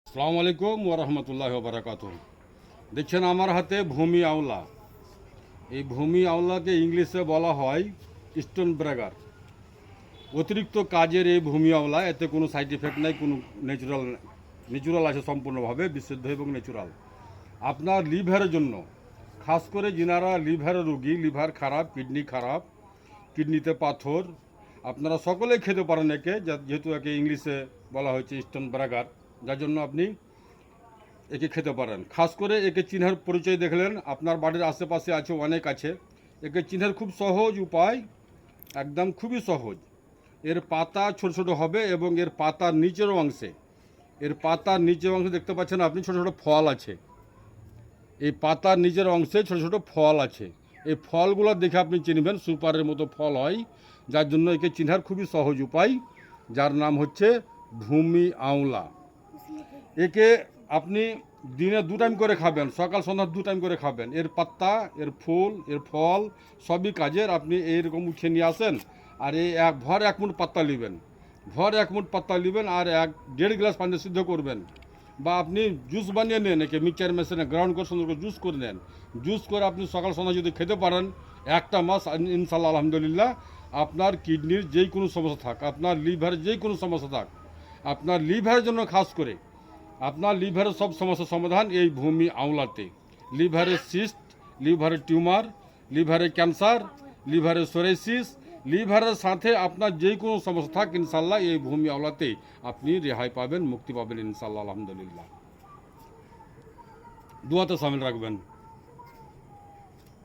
আসসালামু আলাইকুম ওয়া রাহমাতুল্লাহি ওয়া বারাকাতুহু। দেখছেন আমার হাতে ভূমি আওলা। এই ভূমি আওলাকে ইংলিশে বলা হয় স্টোন ব্রেগার। অতিরিক্ত কাজের এই ভূমি আওলা, এতে কোনো সাইড এফেক্ট নাই, কোনো ন্যাচুরাল আছে, সম্পূর্ণভাবে বিশুদ্ধ এবং ন্যাচুরাল। আপনার লিভারের জন্য, খাস করে যিনারা লিভারের রোগী, লিভার খারাপ, কিডনি খারাপ, কিডনিতে পাথর, আপনারা সকলেই খেতে পারেন একে, যেহেতু একে ইংলিশে বলা হয়েছে স্টোন ব্রেগার, যার জন্য আপনি একে খেতে পারেন। খাস করে একে চিহ্নের পরিচয় দেখলেন, আপনার বাড়ির আশেপাশে আছে, অনেক আছে। একে চিহ্নের খুব সহজ উপায়, একদম খুবই সহজ। এর পাতা ছোট ছোট হবে এবং এর পাতার নিচের অংশে, দেখতে পাচ্ছেন আপনি, ছোট ছোট ফল আছে। এই পাতার নিচের অংশে ছোট ছোট ফল আছে। এই ফলগুলো দেখে আপনি চিনবেন, সুপারের মতো ফল হয়, যার জন্য একে চিনহার খুবই সহজ উপায়, যার নাম হচ্ছে ভূমি আওলা। একে আপনি দিনে 2 টাইম করে খাবেন, সকাল সন্ধ্যা 2 টাইম করে খাবেন। এর পাতা, এর ফুল, এর ফল সবই কাজের। আপনি এইরকম উঠিয়ে নিয়ে আসেন, আর এই ভর 1 মুঠ পাতা নেবেন, আর 1.5 গ্লাস পানি সিদ্ধ করবেন। বা আপনি জুস বানিয়ে নেন, একে মিক্সচার মেশিনে গ্রাউন্ড করে সুন্দর করে জুস করে নেন। জুস করে আপনি সকাল সন্ধ্যা যদি খেতে পারেন, 1 মাস ইনশাল্লাহ আলহামদুলিল্লাহ, আপনার কিডনির যেই কোনো সমস্যা থাক, আপনার লিভারের যেই কোনো সমস্যা থাক, আপনার লিভারের জন্য খাস করে, আপনার লিভারের সব সমস্যার সমাধান এই ভূমি আওলাতে। লিভারের সিস্ট, লিভারের টিউমার, লিভারের ক্যান্সার, লিভারের সোরাইসিস, লিভারের সাথে আপনার যে কোনো সমস্যা থাক, ইনশাল্লাহ এই ভূমি আওলাতে আপনি রেহাই পাবেন, মুক্তি পাবেন ইনশাল্লাহ আলহামদুলিল্লাহ। দুয়াতে সামিল রাখবেন।